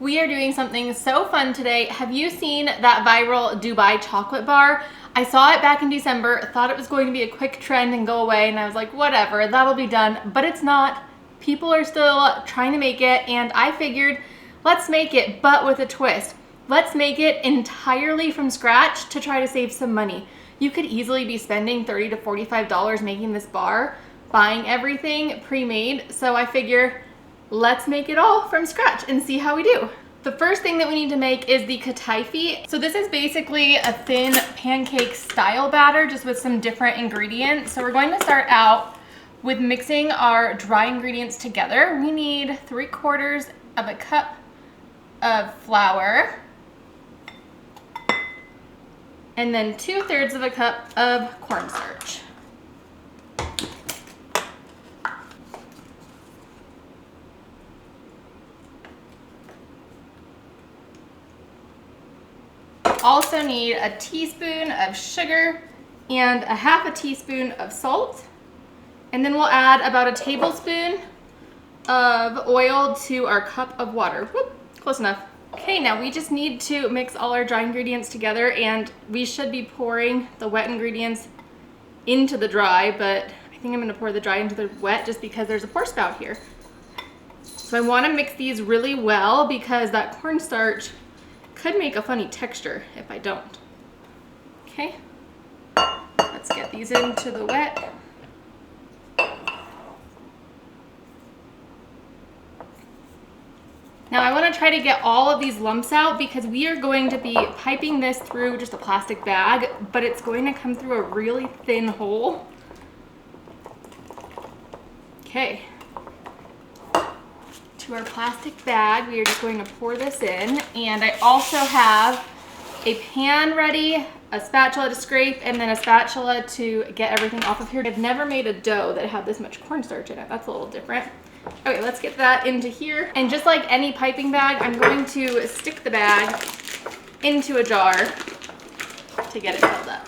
We are doing something so fun today. Have you seen that viral Dubai chocolate bar? I saw it back in December, thought it was going to be a quick trend and go away, and I was like, whatever, that'll be done, but it's not. People are still trying to make it, and I figured, let's make it, but with a twist. Let's make it entirely from scratch to try to save some money. You could easily be spending $30 to $45 making this bar, buying everything pre-made, so I figure, let's make it all from scratch and see how we do. The first thing that we need to make is the Kataifi. So this is basically a thin pancake style batter just with some different ingredients. So we're going to start out with mixing our dry ingredients together. We need 3/4 of a cup of flour and then 2/3 of a cup of cornstarch. Also need a teaspoon of sugar and a 1/2 teaspoon of salt. And then we'll add about a tablespoon of oil to our cup of water. Whoop, close enough. Okay, now we just need to mix all our dry ingredients together, and we should be pouring the wet ingredients into the dry, but I think I'm gonna pour the dry into the wet just because there's a pour spout here. So I wanna mix these really well because that cornstarch could make a funny texture if I don't. Okay, let's get these into the wet. Now I want to try to get all of these lumps out because we are going to be piping this through just a plastic bag, but it's going to come through a really thin hole. Okay. To our plastic bag, we are just going to pour this in, and I also have a pan ready, a spatula to scrape, and then a spatula to get everything off of here. I've never made a dough that had this much cornstarch in it. That's a little different. Okay, let's get that into here. And just like any piping bag, I'm going to stick the bag into a jar to get it filled up.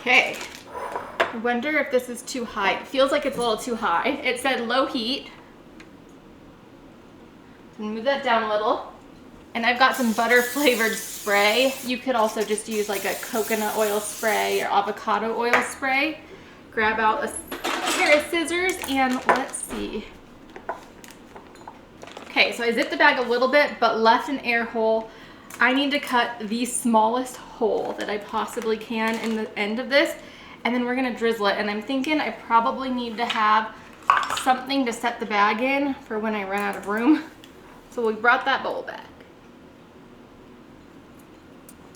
Okay, I wonder if this is too high. It feels like it's a little too high. It said low heat. So move that down a little. And I've got some butter flavored spray. You could also just use like a coconut oil spray or avocado oil spray. Grab out a pair of scissors and let's see. Okay, so I zipped the bag a little bit but left an air hole. I need to cut the smallest hole that I possibly can in the end of this, and then we're gonna drizzle it. And I'm thinking I probably need to have something to set the bag in for when I run out of room. So we brought that bowl back.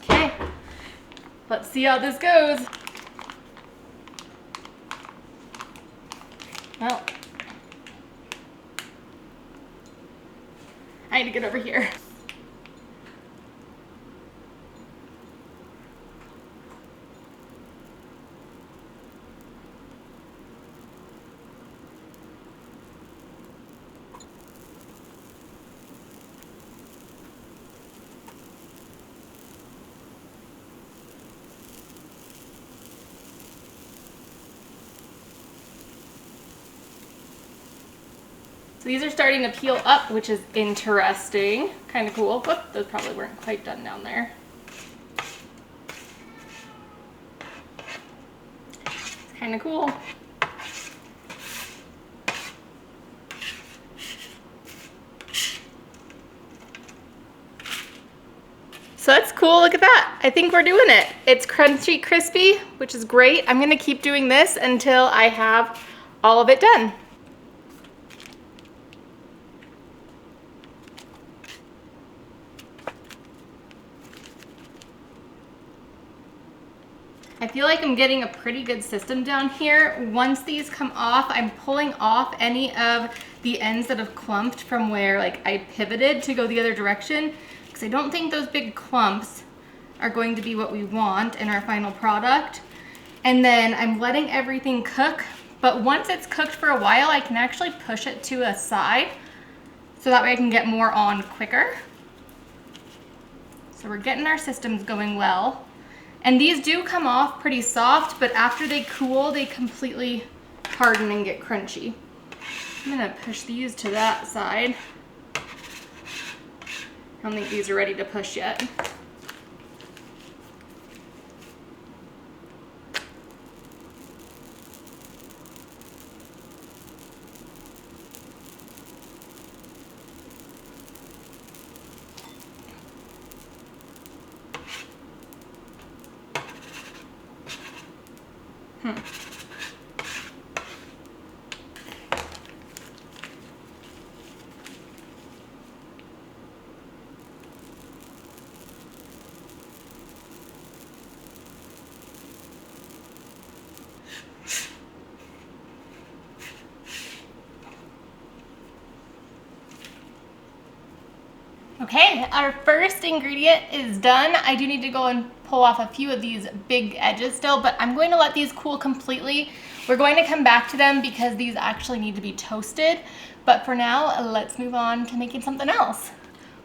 Okay, let's see how this goes. Well, I need to get over here. So these are starting to peel up, which is interesting. Kind of cool. Whoop, those probably weren't quite done down there. It's kind of cool. So that's cool, look at that. I think we're doing it. It's crunchy, crispy, which is great. I'm gonna keep doing this until I have all of it done. I feel like I'm getting a pretty good system down here. Once these come off, I'm pulling off any of the ends that have clumped from where like I pivoted to go the other direction, because I don't think those big clumps are going to be what we want in our final product. And then I'm letting everything cook, but once it's cooked for a while, I can actually push it to a side so that way I can get more on quicker. So we're getting our systems going well. And these do come off pretty soft, but after they cool, they completely harden and get crunchy. I'm gonna push these to that side. I don't think these are ready to push yet. Okay, our first ingredient is done. I do need to go and pull off a few of these big edges still, but I'm going to let these cool completely. We're going to come back to them because these actually need to be toasted. But for now, let's move on to making something else.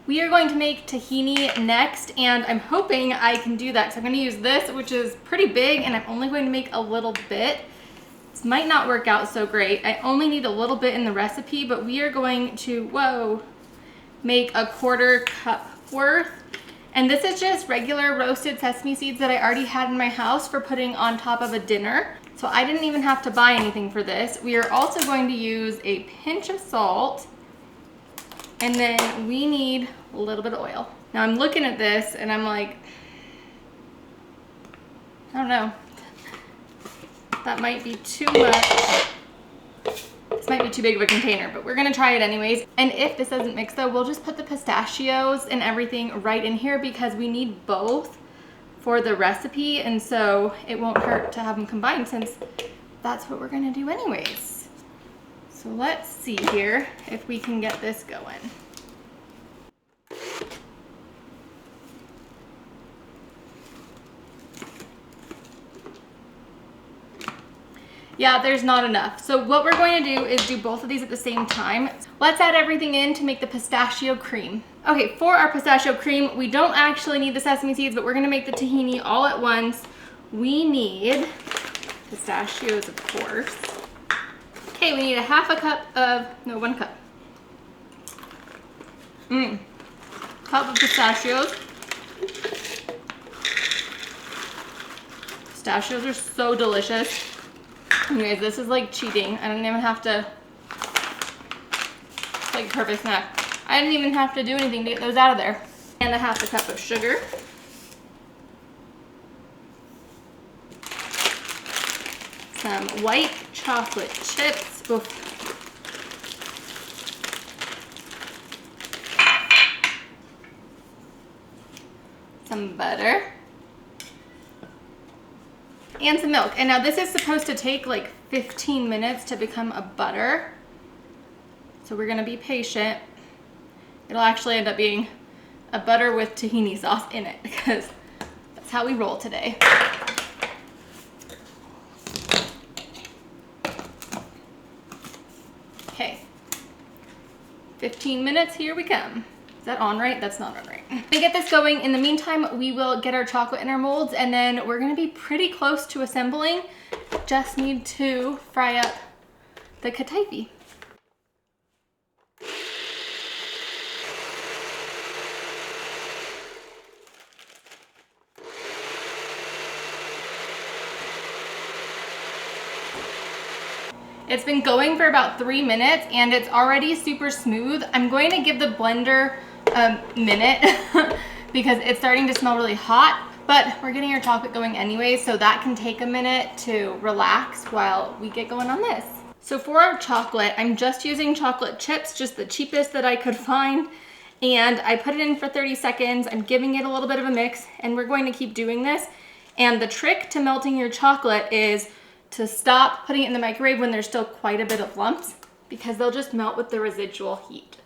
We are going to make tahini next, and I'm hoping I can do that. So I'm going to use this, which is pretty big, and I'm only going to make a little bit. This might not work out so great. I only need a little bit in the recipe, but we are going to, make a 1/4 cup worth. And this is just regular roasted sesame seeds that I already had in my house for putting on top of a dinner. So I didn't even have to buy anything for this. We are also going to use a pinch of salt, and then we need a little bit of oil. Now I'm looking at this and I'm like, I don't know. That might be too much. This might be too big of a container, but we're gonna try it anyways. And if this doesn't mix though, we'll just put the pistachios and everything right in here because we need both for the recipe, and so it won't hurt to have them combined since that's what we're gonna do anyways. So let's see here if we can get this going. Yeah, there's not enough. So what we're going to do is do both of these at the same time. Let's add everything in to make the pistachio cream. Okay, for our pistachio cream, we don't actually need the sesame seeds, but we're gonna make the tahini all at once. We need pistachios, of course. Okay, we need 1/2 cup of, no, 1 cup. Cup of pistachios. Pistachios are so delicious. Anyways, this is like cheating. I don't even have to, it's like perfect snack. I didn't even have to do anything to get those out of there. And 1/2 cup of sugar. Some white chocolate chips. Oof. Some butter. And some milk. And now this is supposed to take like 15 minutes to become a butter. So we're gonna be patient. It'll actually end up being a butter with tahini sauce in it because that's how we roll today. Okay, 15 minutes, here we come. Is that on right? That's not on right. To get this going, in the meantime, we will get our chocolate in our molds, and then we're gonna be pretty close to assembling. Just need to fry up the Kataifi. It's been going for about 3 minutes and it's already super smooth. I'm going to give the blender a minute because it's starting to smell really hot, but we're getting our chocolate going anyway, so that can take a minute to relax while we get going on this. So for our chocolate, I'm just using chocolate chips, just the cheapest that I could find, and I put it in for 30 seconds. I'm giving it a little bit of a mix, and we're going to keep doing this. And the trick to melting your chocolate is to stop putting it in the microwave when there's still quite a bit of lumps, because they'll just melt with the residual heat.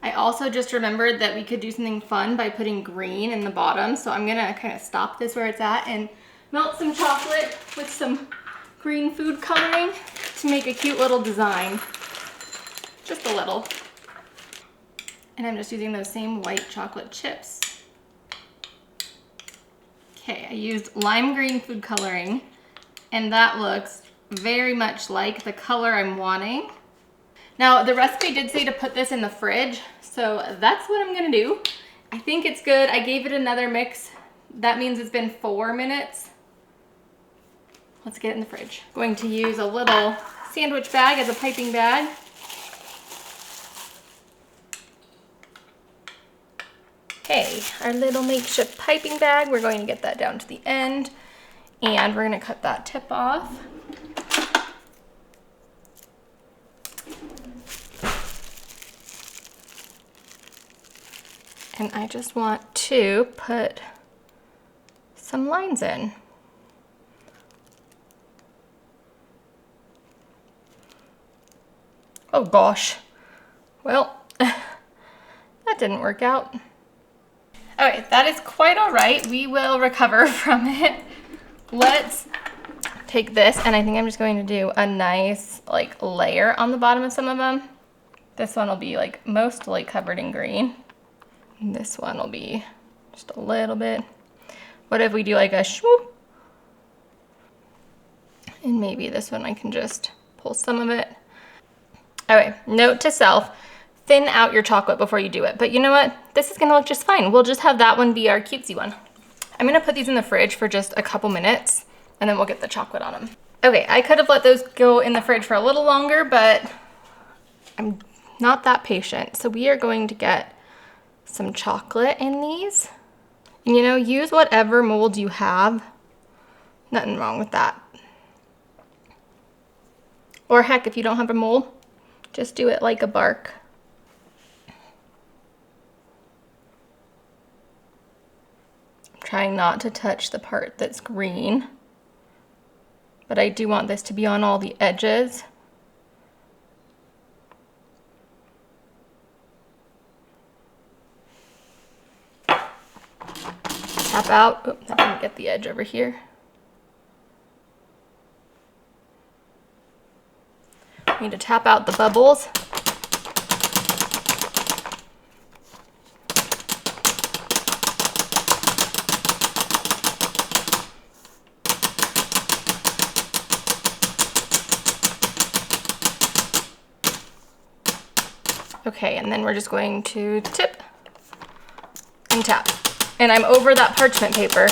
I also just remembered that we could do something fun by putting green in the bottom, so I'm gonna kind of stop this where it's at and melt some chocolate with some green food coloring to make a cute little design. Just a little. And I'm just using those same white chocolate chips. Okay, I used lime green food coloring, and that looks very much like the color I'm wanting. Now, the recipe did say to put this in the fridge, so that's what I'm gonna do. I think it's good. I gave it another mix. That means it's been 4 minutes. Let's get it in the fridge. Going to use a little sandwich bag as a piping bag. Okay, our little makeshift piping bag, we're going to get that down to the end, and we're gonna cut that tip off. And I just want to put some lines in. Oh gosh. Well, that didn't work out. Okay, that is quite all right. We will recover from it. Let's take this, and I think I'm just going to do a nice like layer on the bottom of some of them. This one will be like mostly covered in green. And this one will be just a little bit. What if we do like a swoop? And maybe this one I can just pull some of it. Okay, note to self, thin out your chocolate before you do it. But you know what? This is gonna look just fine. We'll just have that one be our cutesy one. I'm gonna put these in the fridge for just a couple minutes, and then we'll get the chocolate on them. Okay, I could have let those go in the fridge for a little longer, but I'm not that patient. So we are going to get some chocolate in these. And you know, use whatever mold you have. Nothing wrong with that. Or heck, if you don't have a mold, just do it like a bark. I'm trying not to touch the part that's green, but I do want this to be on all the edges. Tap out. Oop, that didn't get the edge over here. We need to tap out the bubbles. Okay, and then we're just going to tip and tap. And I'm over that parchment paper.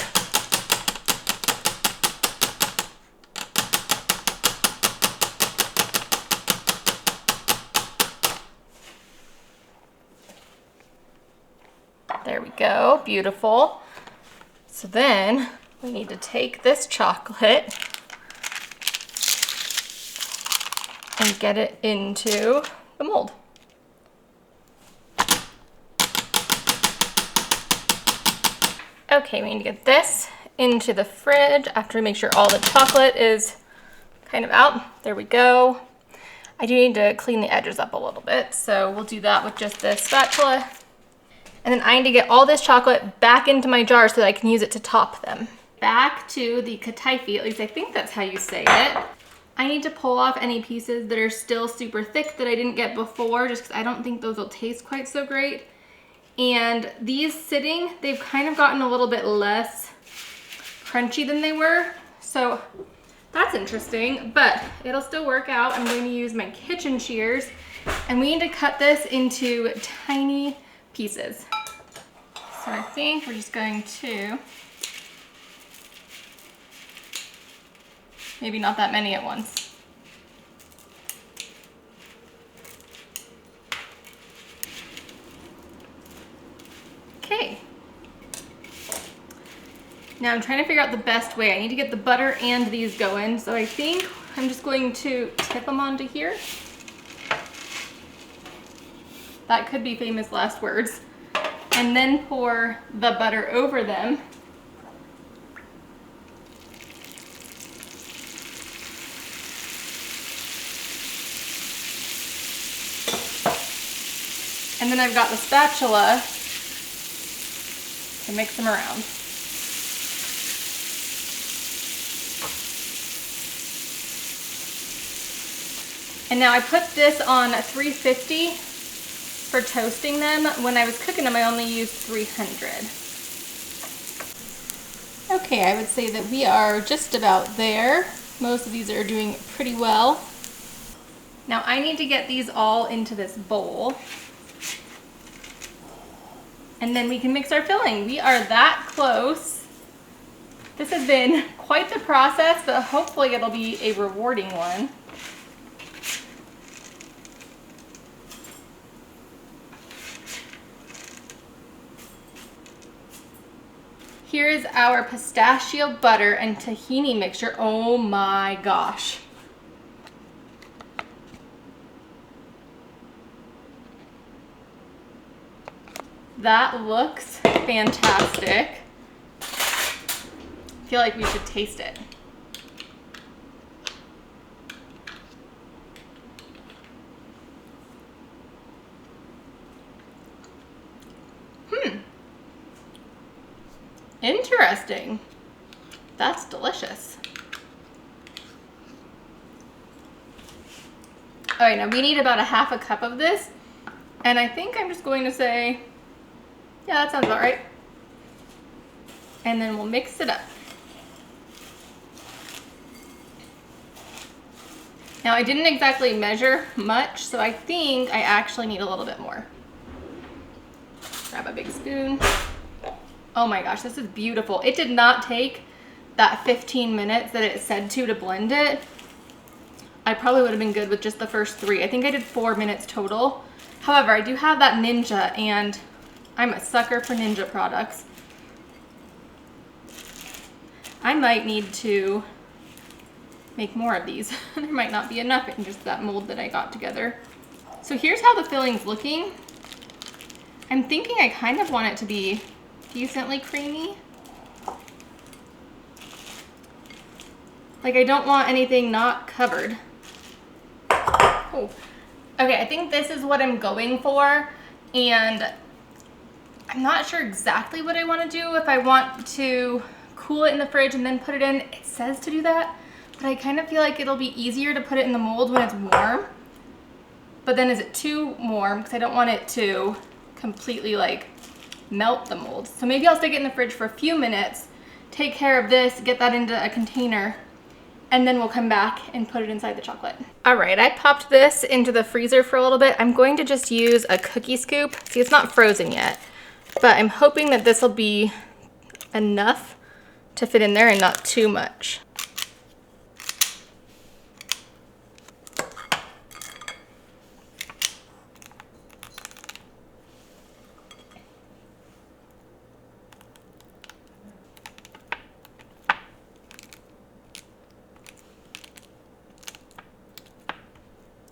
There we go, beautiful. So then we need to take this chocolate and get it into the mold. Okay, we need to get this into the fridge after we make sure all the chocolate is kind of out. There we go. I do need to clean the edges up a little bit, so we'll do that with just this spatula. And then I need to get all this chocolate back into my jar so that I can use it to top them. Back to the Kataifi, at least I think that's how you say it. I need to pull off any pieces that are still super thick that I didn't get before, just because I don't think those will taste quite so great. And these sitting, they've kind of gotten a little bit less crunchy than they were. So that's interesting, but it'll still work out. I'm going to use my kitchen shears, and we need to cut this into tiny pieces. So I think we're just going to, maybe not that many at once. Okay. Now I'm trying to figure out the best way. I need to get the butter and these going. So I think I'm just going to tip them onto here. That could be famous last words. And then pour the butter over them. And then I've got the spatula to mix them around. And now I put this on 350 for toasting them. When I was cooking them, I only used 300. Okay, I would say that we are just about there. Most of these are doing pretty well. Now I need to get these all into this bowl. And then we can mix our filling. We are that close. This has been quite the process, but hopefully it'll be a rewarding one. Here's our pistachio butter and tahini mixture. Oh my gosh. That looks fantastic. I feel like we should taste it. Interesting. That's delicious. All right, now we need about a half a cup of this. And I think I'm just going to say, yeah, that sounds about right. And then we'll mix it up. Now I didn't exactly measure much, so I think I actually need a little bit more. Grab a big spoon. Oh my gosh, this is beautiful. It did not take that 15 minutes that it said to blend it. I probably would have been good with just the first 3. I think I did 4 minutes total. However, I do have that Ninja, and I'm a sucker for Ninja products. I might need to make more of these. There might not be enough in just that mold that I got together. So here's how the filling's looking. I'm thinking I kind of want it to be decently creamy. Like I don't want anything not covered. Oh. Okay, I think this is what I'm going for, and I'm not sure exactly what I want to do. If I want to cool it in the fridge and then put it in, it says to do that, but I kind of feel like it'll be easier to put it in the mold when it's warm. But then is it too warm? Because I don't want it to completely like melt the mold. So maybe I'll stick it in the fridge for a few minutes, take care of this, get that into a container, and then we'll come back and put it inside the chocolate. All right, I popped this into the freezer for a little bit. I'm going to just use a cookie scoop. See, it's not frozen yet, but I'm hoping that this will be enough to fit in there and not too much.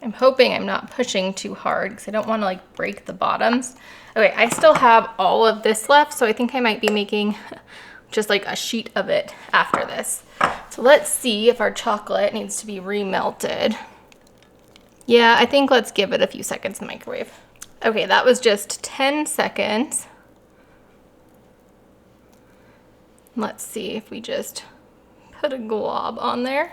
I'm hoping I'm not pushing too hard because I don't want to like break the bottoms. Okay, I still have all of this left, so I think I might be making just like a sheet of it after this. So let's see if our chocolate needs to be remelted. Yeah, I think let's give it a few seconds in the microwave. Okay, that was just 10 seconds. Let's see if we just put a glob on there.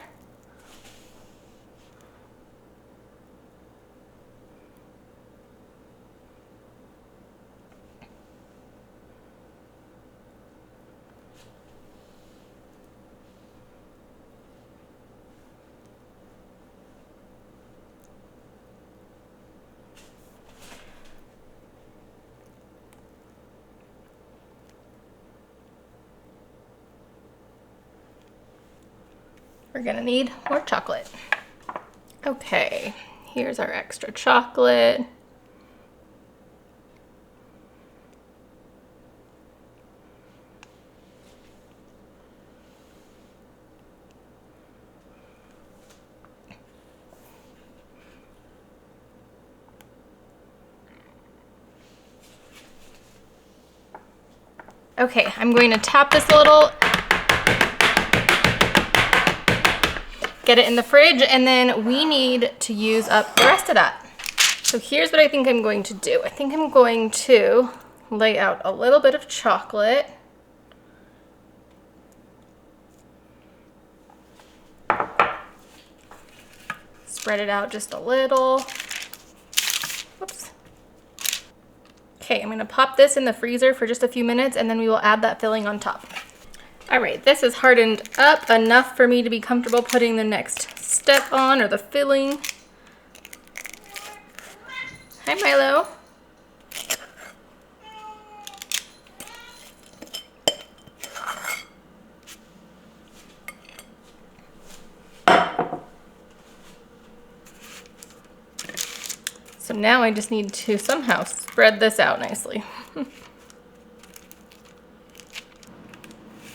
We're gonna need more chocolate. Okay, here's our extra chocolate. Okay, I'm going to tap this a little, get it in the fridge, and then we need to use up the rest of that. So here's what I think I'm going to do. I think I'm going to lay out a little bit of chocolate. Spread it out just a little. Whoops. Okay, I'm gonna pop this in the freezer for just a few minutes, and then we will add that filling on top. All right, this is hardened up enough for me to be comfortable putting the next step on, or the filling. Hi, Milo. So now I just need to somehow spread this out nicely.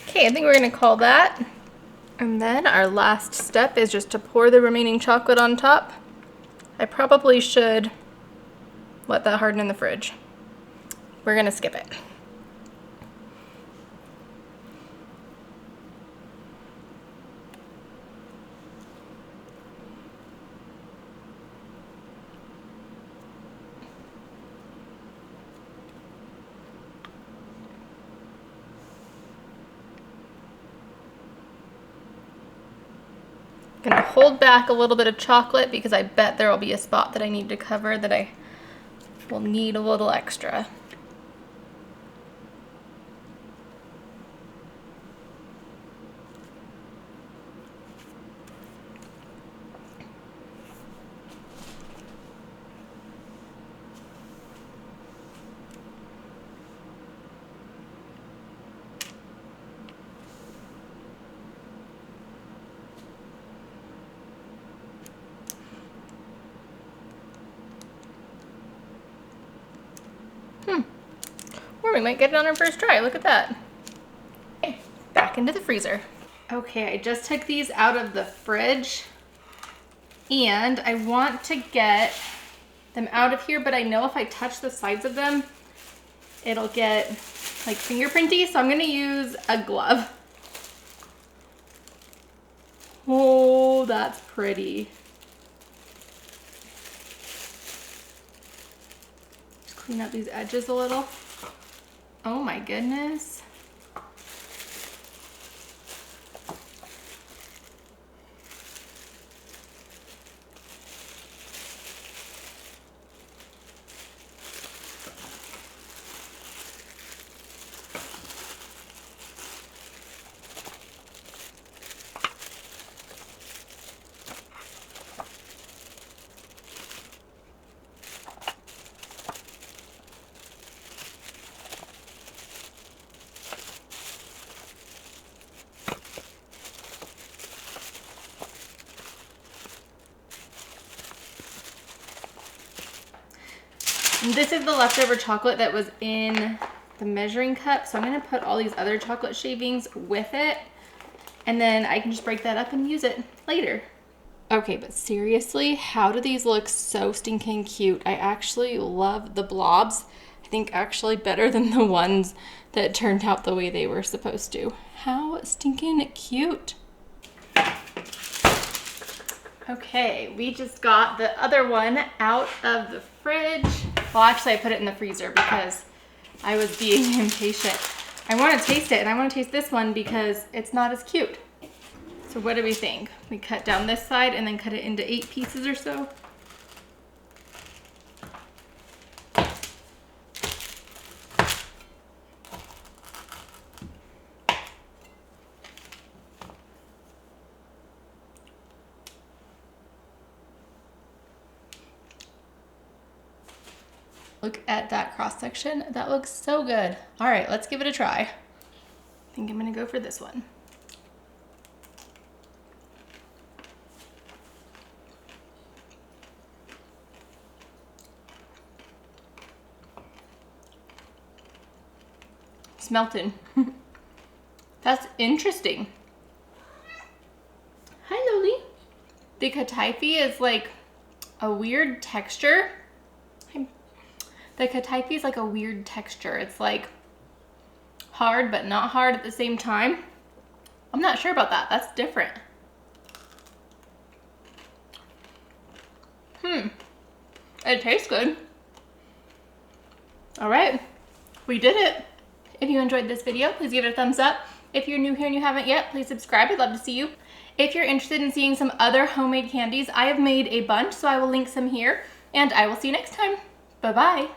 Okay, I think we're gonna call that. And then our last step is just to pour the remaining chocolate on top. I probably should let that harden in the fridge. We're gonna skip it. Gonna hold back a little bit of chocolate because I bet there will be a spot that I need to cover that I will need a little extra. Or we might get it on our first try. Look at that. Okay, back into the freezer. Okay, I just took these out of the fridge and I want to get them out of here, but I know if I touch the sides of them, it'll get like fingerprinty, so I'm gonna use a glove. Oh, that's pretty. Just clean up these edges a little. Oh my goodness. And this is the leftover chocolate that was in the measuring cup. So I'm gonna put all these other chocolate shavings with it, and then I can just break that up and use it later. Okay, but seriously, how do these look so stinking cute? I actually love the blobs. I think actually better than the ones that turned out the way they were supposed to. How stinking cute. Okay, we just got the other one out of the fridge. Well, actually I put it in the freezer because I was being impatient. I want to taste it, and I want to taste this one because it's not as cute. So what do we think? We cut down this side and then cut it into 8 pieces or so. Look at that cross section. That looks so good. All right, let's give it a try. I think I'm gonna go for this one. It's melted. That's interesting. Hi, Loli. The Kataifi is like a weird texture. The Kataifi is like a weird texture. It's like hard but not hard at the same time. I'm not sure about that. That's different. It tastes good. All right, we did it. If you enjoyed this video, please give it a thumbs up. If you're new here and you haven't yet, please subscribe. I'd love to see you. If you're interested in seeing some other homemade candies, I have made a bunch, so I will link some here, and I will see you next time. Bye-bye.